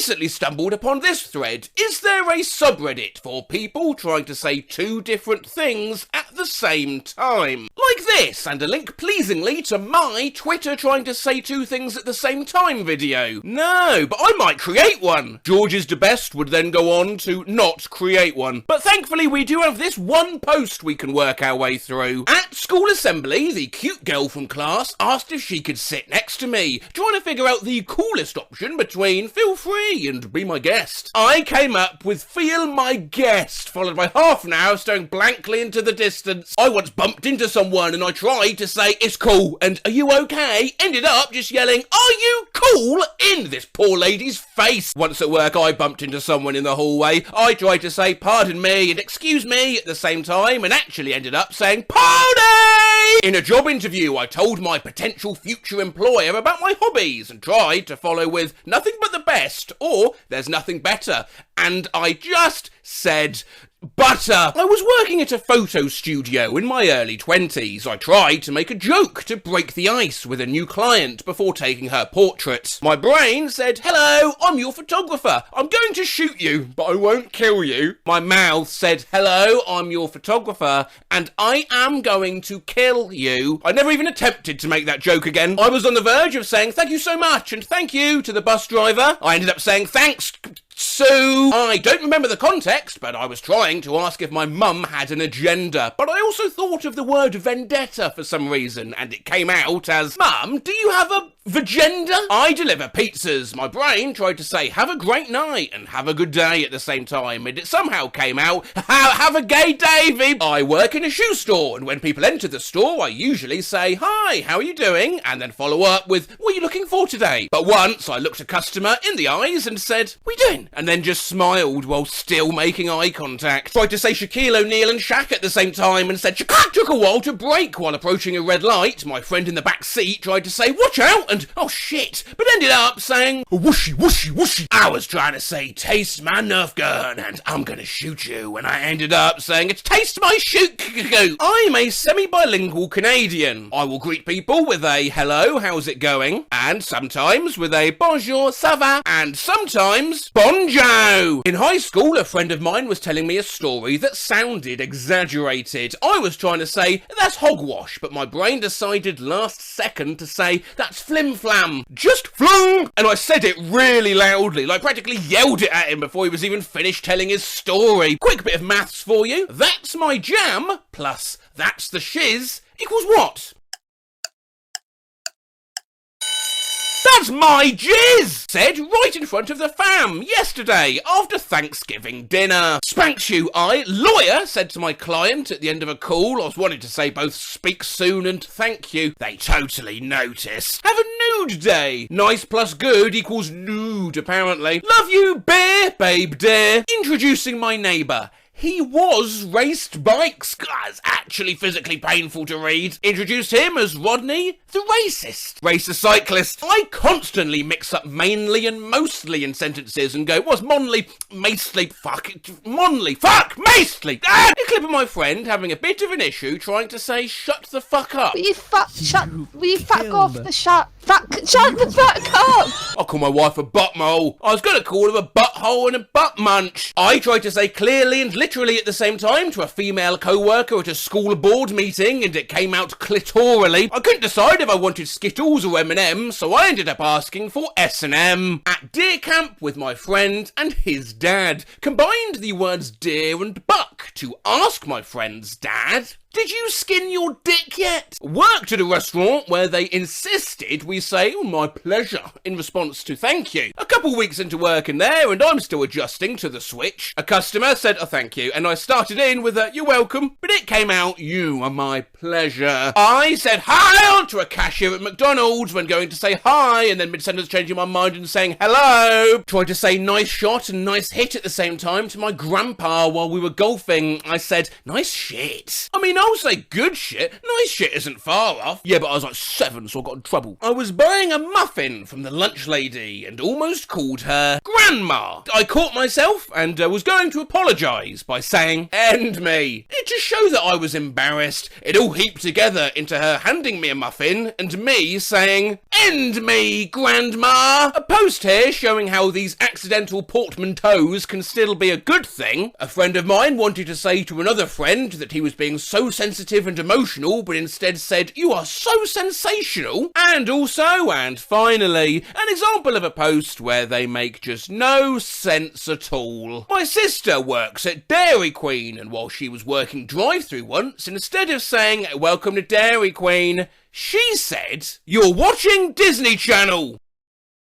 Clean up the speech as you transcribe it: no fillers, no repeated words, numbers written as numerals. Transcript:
recently stumbled upon this thread. Is there a subreddit for people trying to say two different things at the same time? Like this, and a link pleasingly to my Twitter trying to say two things at the same time video. No, but I might create one. George's the best would then go on to not create one. But thankfully we do have this one post we can work our way through. At school assembly, the cute girl from class asked if she could sit next to me, trying to figure out the coolest option between feel free and be my guest. I came up with feel my guest, followed by half an hour staring blankly into the distance. I once bumped into someone and I tried to say it's cool and are you okay? Ended up just yelling, are you cool? In this poor lady's face. Once at work I bumped into someone in the hallway. I tried to say pardon me and excuse me at the same time and actually ended up saying pardon! In a job interview I told my potential future employer about my hobbies and tried to follow with nothing but the best or there's nothing better. And I just said butter. I was working at a photo studio in my early 20s. I tried to make a joke to break the ice with a new client before taking her portrait. My brain said, hello, I'm your photographer. I'm going to shoot you, but I won't kill you. My mouth said, hello, I'm your photographer, and I am going to kill you. I never even attempted to make that joke again. I was on the verge of saying thank you so much and thank you to the bus driver. I ended up saying thanks. So, I don't remember the context, but I was trying to ask if my mum had an agenda. But I also thought of the word vendetta for some reason, and it came out as, Mum, do you have a vagenda? I deliver pizzas. My brain tried to say, have a great night and have a good day at the same time, and it somehow came out, have a gay day, Vib. I work in a shoe store, and when people enter the store, I usually say, hi, how are you doing? And then follow up with, what are you looking for today? But once I looked a customer in the eyes and said, what are you doing? And then just smiled while still making eye contact. Tried to say Shaquille O'Neal and Shaq at the same time and said, Shaq. Took a while to brake while approaching a red light. My friend in the back seat tried to say, watch out, and oh shit, but ended up saying, whooshy, whooshy, whooshy. I was trying to say, taste my Nerf gun, and I'm gonna shoot you, and I ended up saying, it's taste my shoot. I'm a semi-bilingual Canadian. I will greet people with a hello, how's it going? And sometimes with a bonjour, ça va? And sometimes, bonjour. In high school, a friend of mine was telling me a story that sounded exaggerated. I was trying to say, that's hogwash, but my brain decided last second to say, that's flim-flam. Just flung! And I said it really loudly, like practically yelled it at him before he was even finished telling his story. Quick bit of maths for you. That's my jam, plus that's the shiz, equals what? That's my jizz! Said right in front of the fam yesterday after Thanksgiving dinner. Spanks you, lawyer, said to my client at the end of a call. I was wanting to say both speak soon and thank you. They totally noticed. Have a nude day. Nice plus good equals nude, apparently. Love you, bear, babe dear. Introducing my neighbour. He was raced bikes. It's actually physically painful to read. Introduced him as Rodney, the racist. Racist cyclist. I constantly mix up mainly and mostly in sentences and go, what's Monley, Macely, Monley, Macely. A clip of my friend having a bit of an issue trying to say, shut the fuck up. Will you fuck off the shut the fuck up! I call my wife a butthole. I was going to call her a butthole and a butt munch. I tried to say clearly and literally at the same time to a female co-worker at a school board meeting, and it came out clitorally. I couldn't decide if I wanted Skittles or M&M's, so I ended up asking for S&M. At deer camp with my friend and his dad. Combined the words deer and buck to ask my friend's dad, did you skin your dick yet? Worked at a restaurant where they insisted we say, oh, my pleasure, in response to thank you. A couple weeks into working there, and I'm still adjusting to the switch. A customer said, oh, thank you, and I started in with a, you're welcome, but it came out, you are my pleasure. I said hi to a cashier at McDonald's when going to say hi, and then mid-sentence changing my mind and saying hello. Tried to say nice shot and nice hit at the same time to my grandpa while we were golfing. I said, nice shit. I mean, I'll say good shit. Nice shit isn't far off. Yeah, but I was like 7, so I got in trouble. I was buying a muffin from the lunch lady and almost called her Grandma. I caught myself and was going to apologise by saying, "End me." It just showed that I was embarrassed. It all heaped together into her handing me a muffin and me saying, "End me, Grandma." A post here showing how these accidental portmanteaus can still be a good thing. A friend of mine wanted to say to another friend that he was being so sensitive and emotional, but instead said, "You are so sensational." And also, and finally, an example of a post where they make just no sense at all. My sister works at Dairy Queen, and while she was working drive-thru once, instead of saying, "Welcome to Dairy Queen," she said, "You're watching Disney Channel."